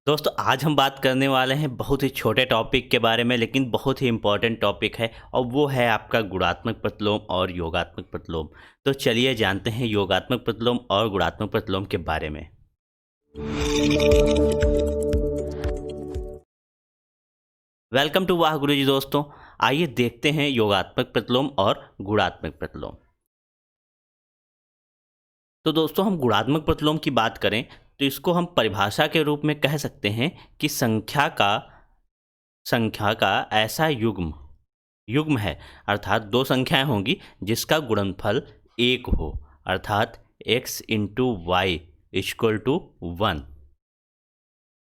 दोस्तों आज हम बात करने वाले हैं बहुत ही छोटे टॉपिक के बारे में, लेकिन बहुत ही इम्पोर्टेंट टॉपिक है और वो है आपका गुणात्मक प्रतिलोम और योगात्मक प्रतिलोम। तो चलिए जानते हैं योगात्मक प्रतिलोम और गुणात्मक प्रतिलोम के बारे में। वेलकम टू वाह गुरुजी। दोस्तों आइए देखते हैं योगात्मक प्रतिलोम और गुणात्मक प्रतिलोम। तो दोस्तों हम गुणात्मक प्रतिलोम की बात करें तो इसको हम परिभाषा के रूप में कह सकते हैं कि संख्या का ऐसा युग्म है, अर्थात दो संख्याएं होंगी जिसका गुणनफल एक हो, अर्थात x into y equal to 1।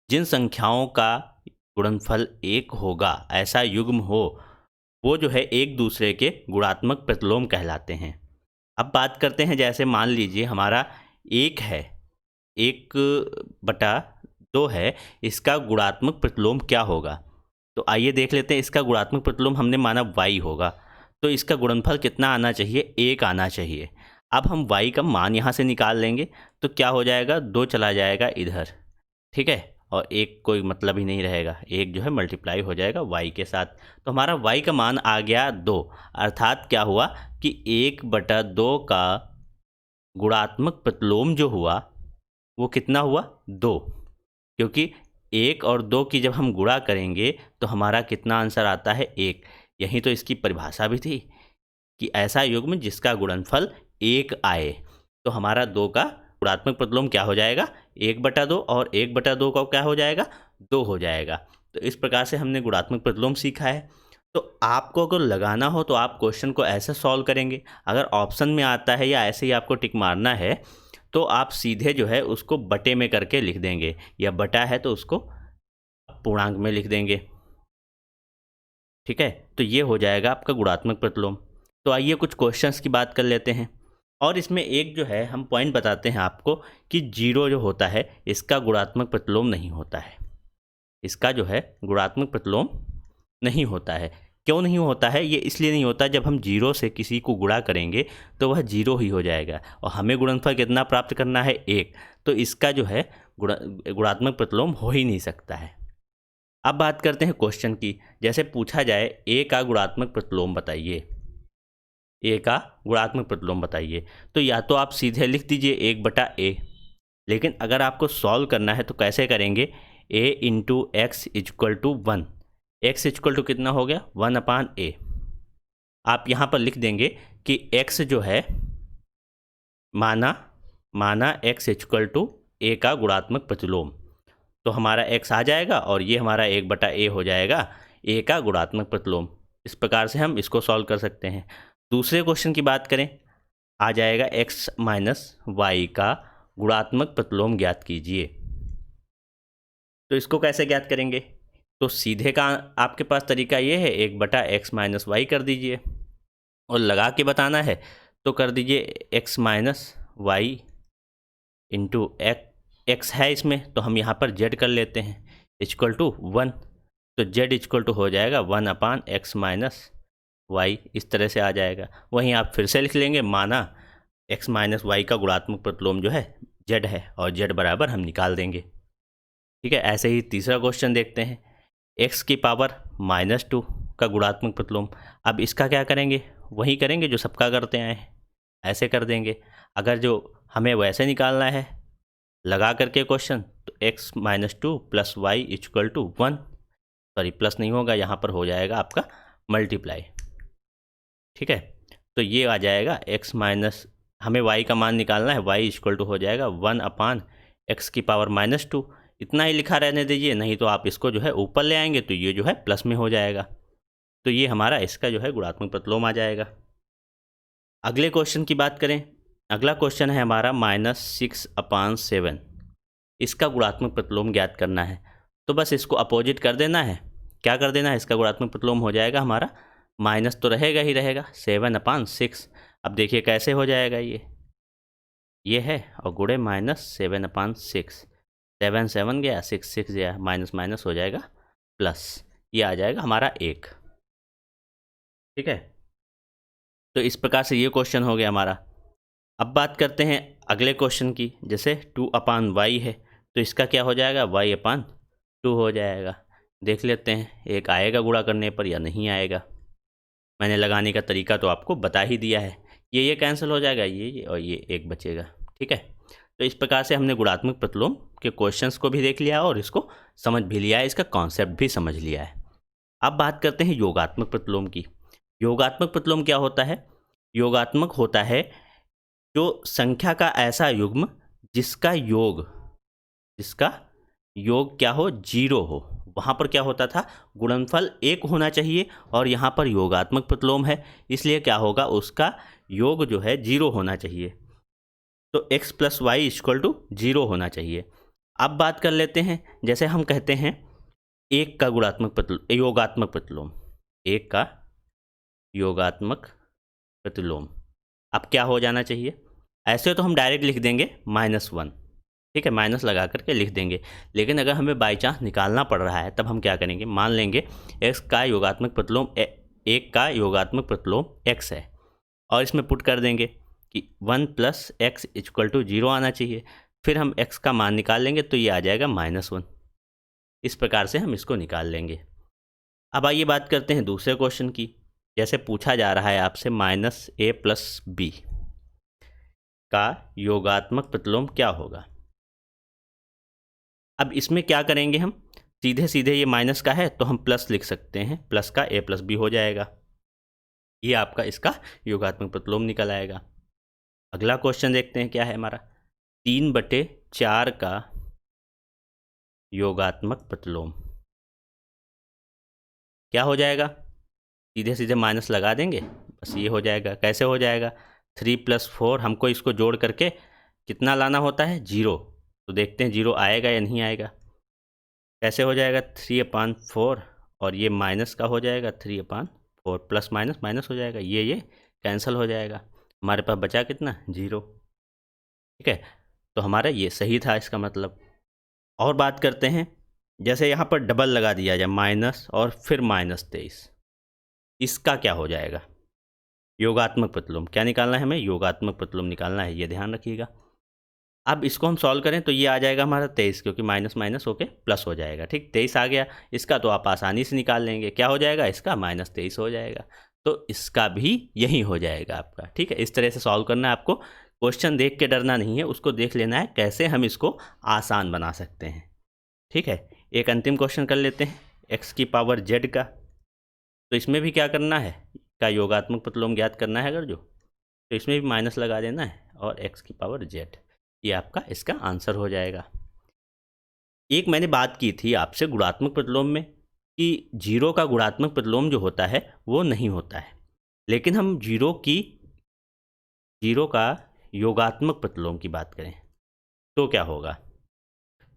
जिन संख्याओं का गुणनफल एक होगा, ऐसा युग्म हो, वो जो है एक दूसरे के गुणात्मक प्रतिलोम कहलाते हैं। अब बात करते हैं, जैसे मान लीजिए हमारा एक है, 1/2 है, इसका गुणात्मक प्रतिलोम क्या होगा। तो आइए देख लेते हैं। इसका गुणात्मक प्रतिलोम हमने माना y होगा, तो इसका गुणनफल कितना आना चाहिए, 1 आना चाहिए। अब हम y का मान यहाँ से निकाल लेंगे तो क्या हो जाएगा, 2 चला जाएगा इधर, ठीक है, और एक कोई मतलब ही नहीं रहेगा, एक जो है मल्टीप्लाई हो जाएगा y के साथ। तो हमारा y का मान आ गया 2, अर्थात क्या हुआ कि 1/2 का गुणात्मक प्रतिलोम जो हुआ वो कितना हुआ, 2। क्योंकि 1 और 2 की जब हम गुणा करेंगे तो हमारा कितना आंसर आता है, 1। यही तो इसकी परिभाषा भी थी कि ऐसा युग्म जिसका गुणनफल 1 आए। तो हमारा 2 का गुणात्मक प्रतिलोम क्या हो जाएगा, 1/2, और 1/2 का क्या हो जाएगा, 2 हो जाएगा। तो इस प्रकार से हमने गुणात्मक प्रतिलोम सीखा है। तो आपको अगर लगाना हो तो आप क्वेश्चन को ऐसे सॉल्व करेंगे। अगर ऑप्शन में आता है या ऐसे ही आपको टिक मारना है तो आप सीधे जो है उसको बटे में करके लिख देंगे, या बटा है तो उसको पूर्णांक में लिख देंगे, ठीक है। तो ये हो जाएगा आपका गुणात्मक प्रतिलोम। तो आइए कुछ क्वेश्चंस की बात कर लेते हैं, और इसमें एक जो है हम पॉइंट बताते हैं आपको कि 0 जो होता है इसका गुणात्मक प्रतिलोम नहीं होता है। इसका जो है गुणात्मक प्रतिलोम नहीं होता है। क्यों नहीं होता है, ये इसलिए नहीं होता, जब हम 0 से किसी को गुणा करेंगे तो वह 0 ही हो जाएगा, और हमें गुणनफल कितना प्राप्त करना है, 1। तो इसका जो है गुणात्मक प्रतिलोम हो ही नहीं सकता है। अब बात करते हैं क्वेश्चन की। जैसे पूछा जाए a का गुणात्मक प्रतिलोम बताइए, a का गुणात्मक प्रतिलोम बताइए, तो या तो आप सीधे लिख दीजिए 1/a, लेकिन अगर आपको सॉल्व करना है तो कैसे करेंगे, a into x equal to 1। x equal to कितना हो गया, 1/a। आप यहाँ पर लिख देंगे कि x जो है माना x इक्वल टू a का गुणात्मक प्रतिलोम। तो हमारा x आ जाएगा और ये हमारा 1/a हो जाएगा, a का गुणात्मक प्रतिलोम। इस प्रकार से हम इसको सॉल्व कर सकते हैं। दूसरे क्वेश्चन की बात करें, आ जाएगा x माइनस वाई का गुणात्मक प्रतिलोम ज्ञात कीजिए। तो इसको कैसे ज्ञात करेंगे, तो सीधे का आपके पास तरीका ये है, 1/x माइनस वाई कर दीजिए, और लगा के बताना है तो कर दीजिए x minus y into x है इसमें, तो हम यहाँ पर z कर लेते हैं, इक्वल टू 1। तो z इक्वल टू हो जाएगा 1/x माइनस वाई, इस तरह से आ जाएगा। वहीं आप फिर से लिख लेंगे, माना x माइनस वाई का गुणात्मक प्रतिलोम जो है z है, और z बराबर हम निकाल देंगे, ठीक है। ऐसे ही तीसरा क्वेश्चन देखते हैं, x की पावर -2 का गुणात्मक प्रतिलोम। अब इसका क्या करेंगे, वही करेंगे जो सबका करते आए हैं, ऐसे कर देंगे। अगर जो हमें वैसे निकालना है लगा करके क्वेश्चन, तो x minus 2 plus y equal to 1, sorry plus नहीं होगा, यहाँ पर हो जाएगा आपका मल्टीप्लाई, ठीक है। तो ये आ जाएगा x माइनस, हमें y का मान निकालना है, y इक्वल टू हो जाएगा 1/x की पावर -2। इतना ही लिखा रहने दीजिए, नहीं तो आप इसको जो है ऊपर ले आएंगे तो ये जो है प्लस में हो जाएगा। तो ये हमारा इसका जो है गुणात्मक प्रतिलोम आ जाएगा। अगले क्वेश्चन की बात करें, अगला क्वेश्चन है हमारा -6/7। इसका गुणात्मक प्रतिलोम ज्ञात करना है। तो बस इसको अपोजिट कर देना है। क्या कर देना है, इसका गुणात्मक प्रतिलोम हो जाएगा हमारा, माइनस तो रहेगा ही रहेगा, 7/6। अब देखिए कैसे हो जाएगा, ये है और गुणे -7/6, 7 7 गया, 6 6 गया, माइनस माइनस हो जाएगा प्लस, ये आ जाएगा हमारा 1, ठीक है। तो इस प्रकार से ये क्वेश्चन हो गया हमारा। अब बात करते हैं अगले क्वेश्चन की। जैसे 2/y है तो इसका क्या हो जाएगा, y/2। 2 हो जाएगा। देख लेते हैं एक आएगा गुणा करने पर या नहीं आएगा। मैंने लगाने का तरीका तो आपको बता ही दिया है। ये कैंसिल हो जाएगा, ये और ये एक बचेगा। ठीक है, तो इस प्रकार से हमने गुणात्मक प्रतिलोम के क्वेश्चंस को भी देख लिया और इसको समझ भी लिया है, इसका कॉन्सेप्ट भी समझ लिया है। अब बात करते हैं योगात्मक प्रतिलोम की। योगात्मक प्रतिलोम क्या होता है? योगात्मक होता है जो संख्या का ऐसा युग्म जिसका योग क्या हो, 0 हो। वहाँ पर क्या होता था, गुणनफल 1 होना चाहिए और यहाँ पर योगात्मक प्रतिलोम है, इसलिए क्या होगा, उसका योग जो है 0 होना चाहिए। तो x + y = 0 होना चाहिए। अब बात कर लेते हैं, जैसे हम कहते हैं एक का योगात्मक प्रतिलोम, एक का योगात्मक प्रतिलोम। अब क्या हो जाना चाहिए? ऐसे तो हम डायरेक्ट लिख देंगे -1, ठीक है, माइनस लगा करके लिख देंगे। लेकिन अगर हमें बाई चांस निकालना पड़ रहा है तब हम क्या करेंगे, मान लेंगे x का योगात्मक प्रतिलोम एक का योगात्मक प्रतिलोम x है और इसमें पुट कर देंगे कि 1 + x = 0 आना चाहिए। फिर हम x का मान निकाल लेंगे तो ये आ जाएगा -1। इस प्रकार से हम इसको निकाल लेंगे। अब आइए बात करते हैं दूसरे क्वेश्चन की। जैसे पूछा जा रहा है आपसे -a + b का योगात्मक प्रतिलोम क्या होगा। अब इसमें क्या करेंगे, हम सीधे सीधे ये माइनस का है तो हम प्लस लिख सकते हैं, प्लस का a + b हो जाएगा। ये आपका इसका योगात्मक प्रतिलोम निकल आएगा। अगला क्वेश्चन देखते हैं क्या है हमारा, 3/4 का योगात्मक प्रतिलोम क्या हो जाएगा। सीधे सीधे माइनस लगा देंगे, बस ये हो जाएगा। कैसे हो जाएगा, 3 + 4, हमको इसको जोड़ करके कितना लाना होता है, 0। तो देखते हैं 0 आएगा या नहीं आएगा। कैसे हो जाएगा, 3/4 और ये माइनस का हो जाएगा 3/4, प्लस माइनस माइनस हो जाएगा, ये कैंसिल हो जाएगा। हमारे पास बचा कितना, 0। ठीक है, तो हमारा ये सही था इसका मतलब। और बात करते हैं, जैसे यहाँ पर डबल लगा दिया जाए माइनस और फिर -23, इसका क्या हो जाएगा, योगात्मक प्रतिलोम। क्या निकालना है हमें, योगात्मक प्रतिलोम निकालना है, ये ध्यान रखिएगा। अब इसको हम सॉल्व करें तो ये आ जाएगा हमारा 23, क्योंकि माइनस माइनस होके प्लस हो जाएगा। ठीक, 23 आ गया, इसका तो आप आसानी से निकाल लेंगे। क्या हो जाएगा इसका, -23 हो जाएगा। तो इसका भी यही हो जाएगा आपका। ठीक है, इस तरह से सॉल्व करना है आपको। क्वेश्चन देख के डरना नहीं है, उसको देख लेना है कैसे हम इसको आसान बना सकते हैं। ठीक है, एक अंतिम क्वेश्चन कर लेते हैं, x⁻z का। तो इसमें भी क्या करना है, का योगात्मक प्रतिलोम ज्ञात करना है अगर जो, तो इसमें भी माइनस लगा देना है और x⁻z, ये आपका इसका आंसर हो जाएगा। एक मैंने बात की थी आपसे गुणात्मक प्रतिलोम में कि 0 का गुणात्मक प्रतिलोम जो होता है वो नहीं होता है, लेकिन हम 0 का योगात्मक प्रतिलोम की बात करें तो क्या होगा।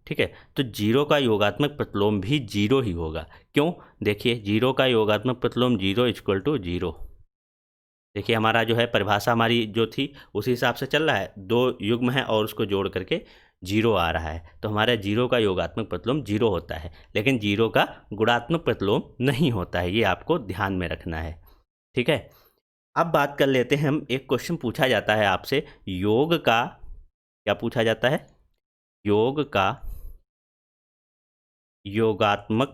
ठीक है, तो 0 का योगात्मक प्रतिलोम भी 0 ही होगा। क्यों, देखिए 0 का योगात्मक प्रतिलोम 0 = 0। देखिए हमारा जो है परिभाषा हमारी जो थी उसी हिसाब से चल रहा है, 2 युग्म है और उसको जोड़ करके 0 आ रहा है। तो हमारा 0 का योगात्मक प्रतिलोम 0 होता है, लेकिन 0 का गुणात्मक प्रतिलोम नहीं होता है, ये आपको ध्यान में रखना है। ठीक है, अब बात कर लेते हैं हम, एक क्वेश्चन पूछा जाता है आपसे, योग का, क्या पूछा जाता है, योग का योगात्मक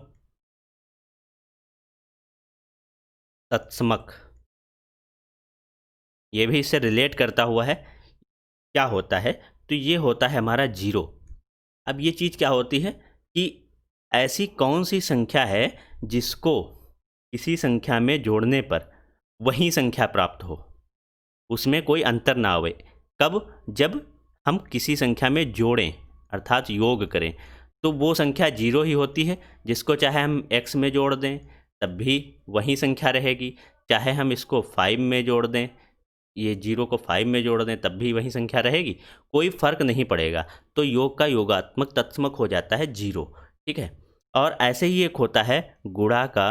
तत्समक, ये भी इससे रिलेट करता हुआ है, क्या होता है, तो ये होता है हमारा 0। अब ये चीज़ क्या होती है कि ऐसी कौन सी संख्या है जिसको किसी संख्या में जोड़ने पर वही संख्या प्राप्त हो, उसमें कोई अंतर ना आवे। कब, जब हम किसी संख्या में जोड़ें अर्थात योग करें तो वो संख्या 0 ही होती है। जिसको चाहे हम x में जोड़ दें तब भी वही संख्या रहेगी, चाहे हम इसको 5 में जोड़ दें, ये 0 को 5 में जोड़ दें तब भी वही संख्या रहेगी, कोई फर्क नहीं पड़ेगा। तो योग का योगात्मक तत्समक हो जाता है 0। ठीक है, और ऐसे ही एक होता है गुणा का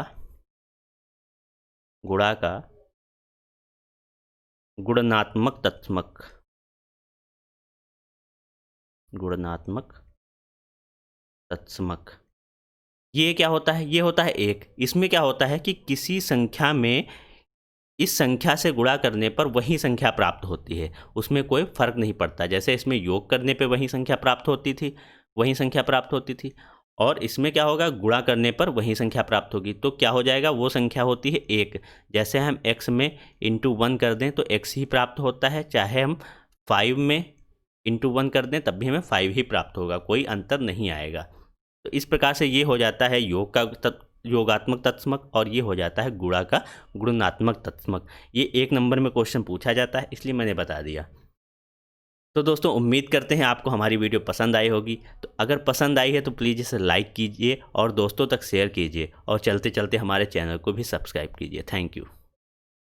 गुणनात्मक तत्समक, गुणनात्मक तत्समक। ये क्या होता है, ये होता है 1। इसमें क्या होता है कि किसी संख्या में इस संख्या से गुणा करने पर वही संख्या प्राप्त होती है, उसमें कोई फर्क नहीं पड़ता। जैसे इसमें योग करने पे वही संख्या प्राप्त होती थी, और इसमें क्या होगा, गुणा करने पर वही संख्या प्राप्त होगी। तो क्या हो जाएगा, वो संख्या होती है 1। जैसे हम x में इंटू 1 कर दें तो x ही प्राप्त होता है, चाहे हम 5 में इंटू 1 कर दें तब भी हमें 5 ही प्राप्त होगा, कोई अंतर नहीं आएगा। तो इस प्रकार से ये हो जाता है योग का योगात्मक तत्समक, और ये हो जाता है गुणा का गुणनात्मक तत्समक। ये 1 नंबर में क्वेश्चन पूछा जाता है, इसलिए मैंने बता दिया। तो दोस्तों उम्मीद करते हैं आपको हमारी वीडियो पसंद आई होगी। तो अगर पसंद आई है तो प्लीज़ इसे लाइक कीजिए और दोस्तों तक शेयर कीजिए, और चलते चलते हमारे चैनल को भी सब्सक्राइब कीजिए। Thank you.